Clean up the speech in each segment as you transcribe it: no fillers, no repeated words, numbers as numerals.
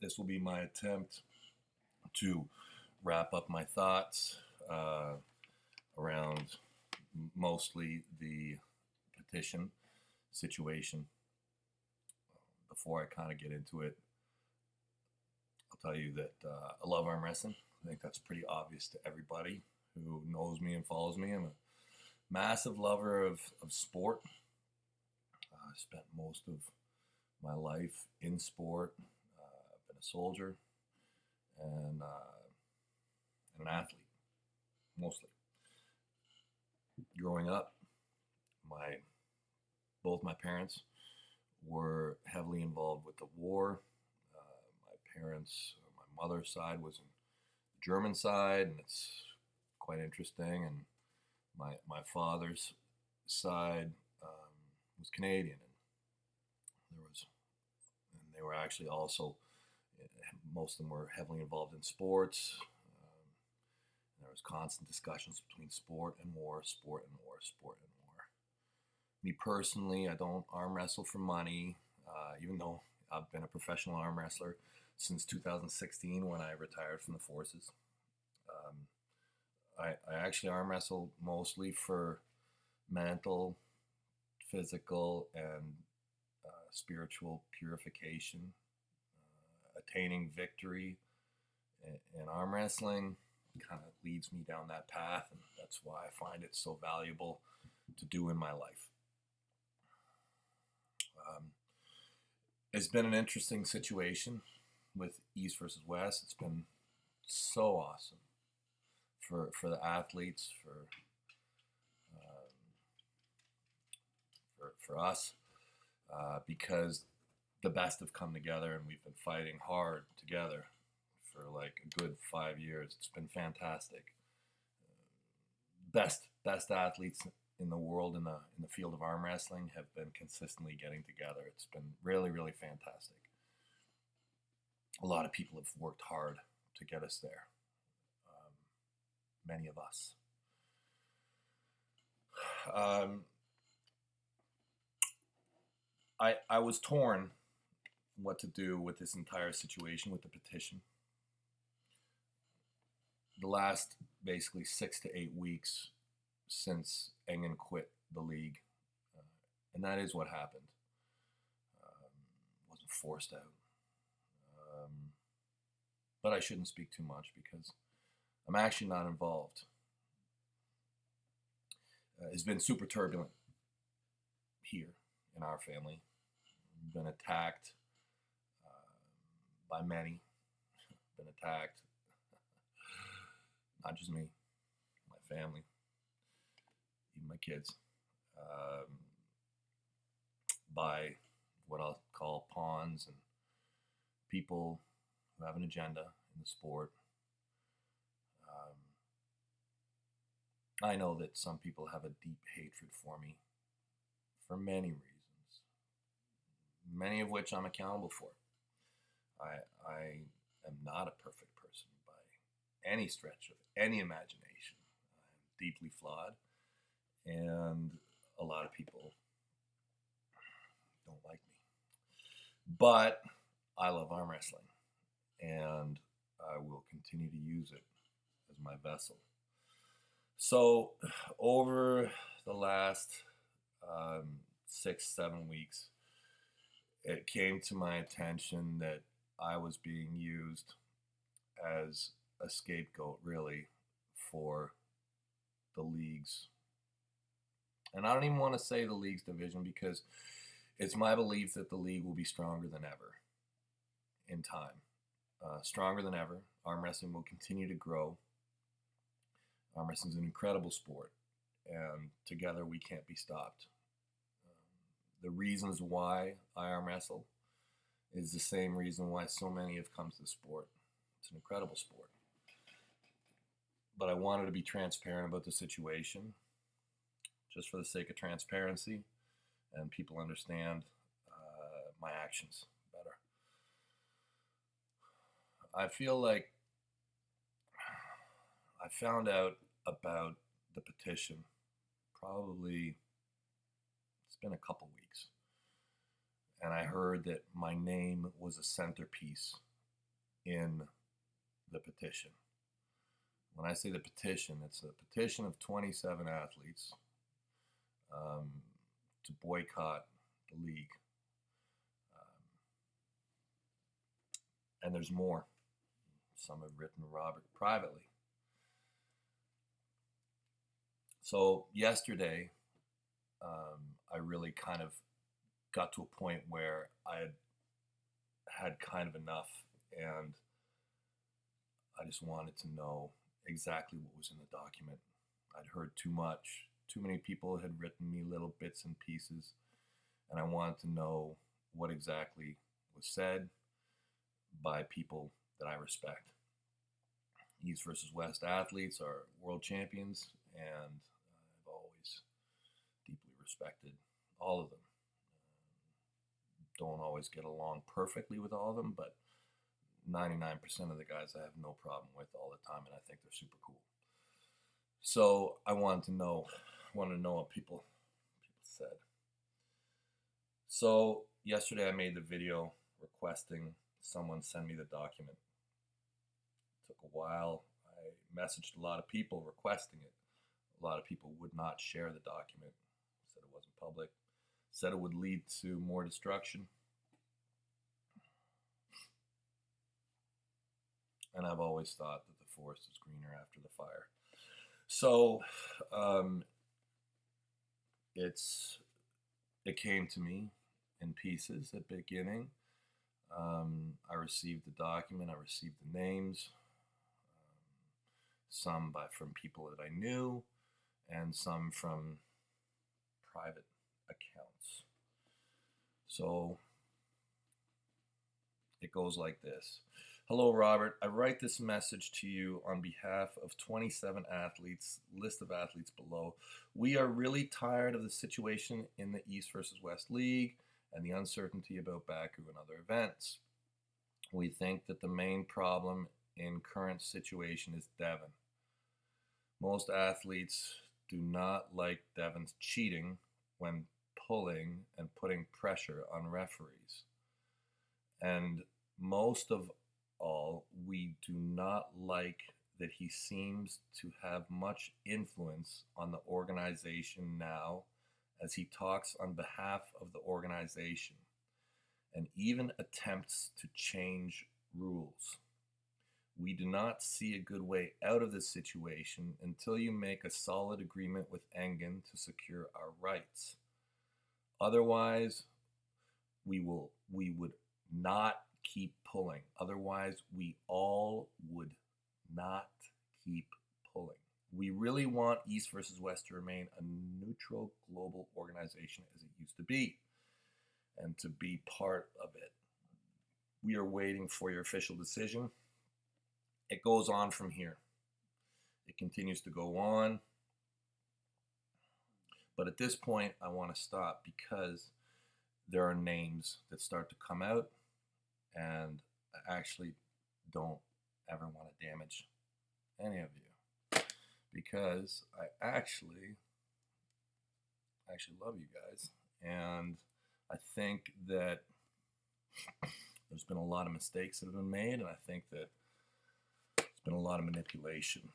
This will be my attempt to wrap up my thoughts around mostly the petition situation. Before I kind of get into it, I'll tell you that I love arm wrestling. I think that's pretty obvious to everybody who knows me and follows me. I'm a massive lover of sport. I spent most of my life in sport. I've been a soldier and an athlete, mostly. Growing up, my both my parents were heavily involved with the war. My mother's side was in the German side, and it's quite interesting. And my father's side was Canadian, and they were actually also, most of them were heavily involved in sports. There was constant discussions between sport and war, sport and war, sport and war. Me personally, I don't arm wrestle for money, even though I've been a professional arm wrestler since 2016 when I retired from the forces. I actually arm wrestle mostly for mental, physical, and spiritual purification, attaining victory in arm wrestling kind of leads me down that path, and that's why I find it so valuable to do in my life. It's been an interesting situation with East versus West. It's been so awesome for the athletes, for us, because the best have come together, and we've been fighting hard together for like a good 5 years. It's been fantastic. Best athletes in the world in the field of arm wrestling have been consistently getting together. It's been really, really fantastic. A lot of people have worked hard to get us there. Many of us. I was torn what to do with this entire situation with the petition. The last basically 6 to 8 weeks since Engen quit the league, and that is what happened. Wasn't forced out, but I shouldn't speak too much because I'm actually not involved. It's been super turbulent here in our family. We've been attacked by many. Been attacked, not just me, my family, even my kids, by what I'll call pawns and people who have an agenda in the sport. I know that some people have a deep hatred for me for many reasons, many of which I'm accountable for. I am not a perfect person by any stretch of any imagination. I'm deeply flawed, and a lot of people don't like me. But I love arm wrestling, and I will continue to use it as my vessel. So over the last 6-7 weeks, it came to my attention that I was being used as a scapegoat, really, for the league's, and I don't even want to say the league's division, because it's my belief that the league will be stronger than ever in time. Stronger than ever. Arm wrestling will continue to grow. Arm wrestling is an incredible sport, and together we can't be stopped. The reasons why I arm wrestle is the same reason why so many have come to the sport. It's an incredible sport. But I wanted to be transparent about the situation, just for the sake of transparency, and people understand my actions better. I feel like I found out about the petition probably, it's been a couple weeks, and I heard that my name was a centerpiece in the petition. When I say the petition, it's a petition of 27 athletes to boycott the league. And there's more. Some have written Robert privately. So yesterday, I really kind of got to a point where I had kind of enough, and I just wanted to know exactly what was in the document. I'd heard too much. Too many people had written me little bits and pieces, and I wanted to know what exactly was said by people that I respect. East versus West athletes are world champions, and I've always deeply respected all of them. Don't always get along perfectly with all of them, but 99% of the guys I have no problem with all the time, and I think they're super cool. So I wanted to know what people said. So yesterday I made the video requesting someone send me the document. It took a while. I messaged a lot of people requesting it. A lot of people would not share the document, said it wasn't public, said it would lead to more destruction. And I've always thought that the forest is greener after the fire. So it came to me in pieces at the beginning. I received the document, I received the names, some from people that I knew, and some from private accounts. So it goes like this. Hello, Robert. I write this message to you on behalf of 27 athletes, list of athletes below. We are really tired of the situation in the East versus West League and the uncertainty about Baku and other events. We think that the main problem in current situation is Devon. Most athletes do not like Devon's cheating when pulling and putting pressure on referees. And most of all, we do not like that he seems to have much influence on the organization now, as he talks on behalf of the organization and even attempts to change rules. We do not see a good way out of this situation until you make a solid agreement with Engen to secure our rights. Otherwise, we would not keep pulling. Otherwise, we all would not keep pulling. We really want East versus West to remain a neutral global organization as it used to be, and to be part of it. We are waiting for your official decision. It goes on from here. It continues to go on. But at this point, I want to stop because there are names that start to come out, and I actually don't ever want to damage any of you, because I actually love you guys, and I think that there's been a lot of mistakes that have been made, and I think that there's been a lot of manipulation,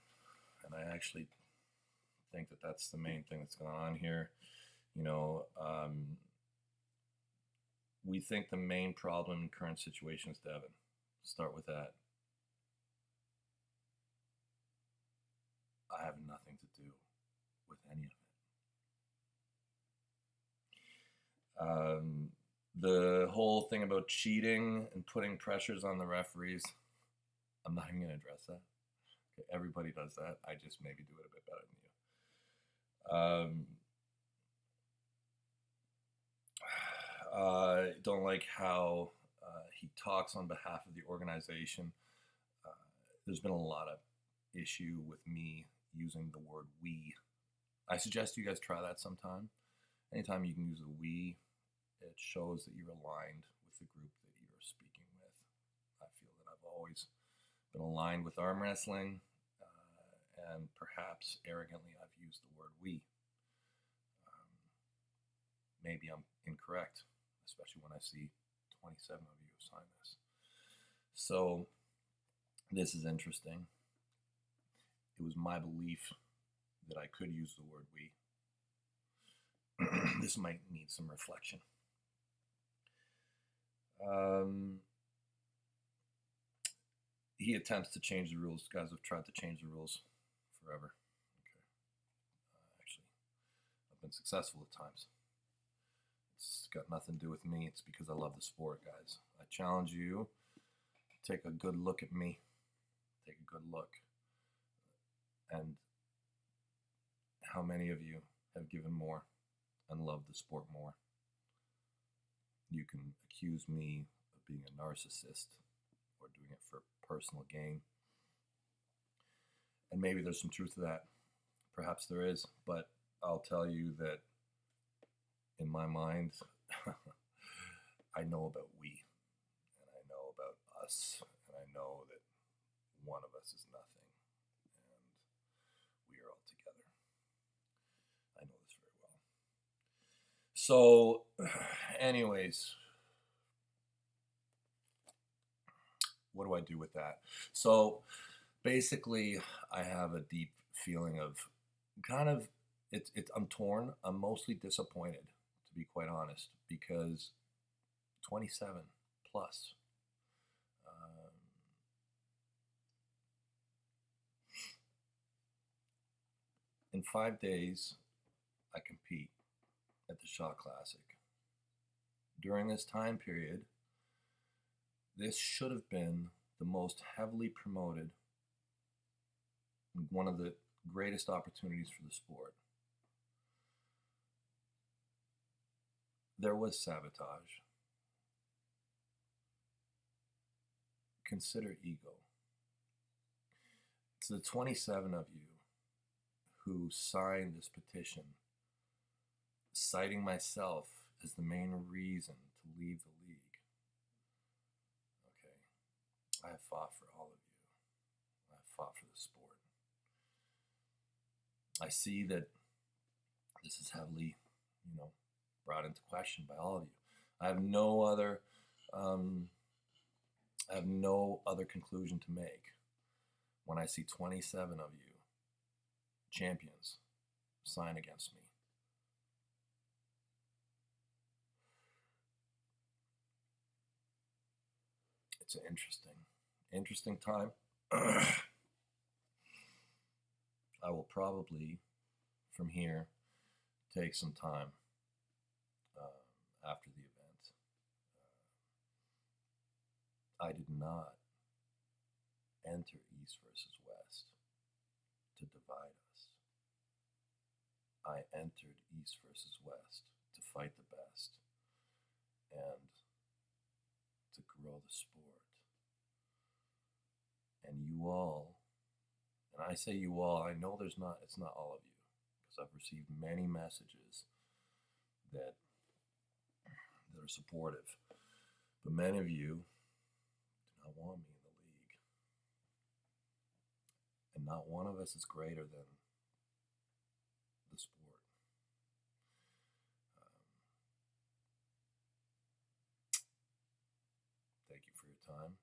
and I actually think that that's the main thing that's going on here. You know, we think the main problem in current situation is Devon. Start with that. I have nothing to do with any of it. The whole thing about cheating and putting pressures on the referees, I'm not even going to address that. Okay, everybody does that. I just maybe do it a bit better than you. Don't like how he talks on behalf of the organization. There's been a lot of issue with me using the word we. I suggest you guys try that sometime. Anytime you can use a we, it shows that you're aligned with the group that you're speaking with. I feel that I've always been aligned with arm wrestling, and perhaps arrogantly I've used the word we. Maybe I'm incorrect, especially when I see 27 of you sign this. So This is interesting. It was my belief that I could use the word we. This might need some reflection. He attempts to change the rules. Guys have tried to change the rules forever. Okay. Actually, I've been successful at times. It's got nothing to do with me. It's because I love the sport, guys. I challenge you to take a good look at me. Take a good look. And how many of you have given more and loved the sport more? You can accuse me of being a narcissist or doing it for personal gain. And maybe there's some truth to that. Perhaps there is, but I'll tell you that in my mind, I know about we, and I know about us, and I know that one of us is nothing, and we are all together. I know this very well. So, anyways, what do I do with that? So, basically, I have a deep feeling of kind of, I'm torn. I'm mostly disappointed, to be quite honest, because 27 plus. In 5 days, I compete at the Shot Classic. During this time period, this should have been the most heavily promoted, one of the greatest opportunities for the sport. There was sabotage. Consider ego. To the 27 of you who signed this petition, citing myself as the main reason to leave the league. Okay, I have fought for all of you. I have fought for the sport. I see that this is heavily, brought into question by all of you. I have no other conclusion to make when I see 27 of you champions sign against me. It's an interesting time. I will probably, from here, take some time after the event. I did not enter East versus West to divide us. I entered East versus West to fight the best and to grow the sport. And you all, and I say you all, I know it's not all of you, because I've received many messages that are supportive. But many of you do not want me in the league. And not one of us is greater than the sport. Thank you for your time.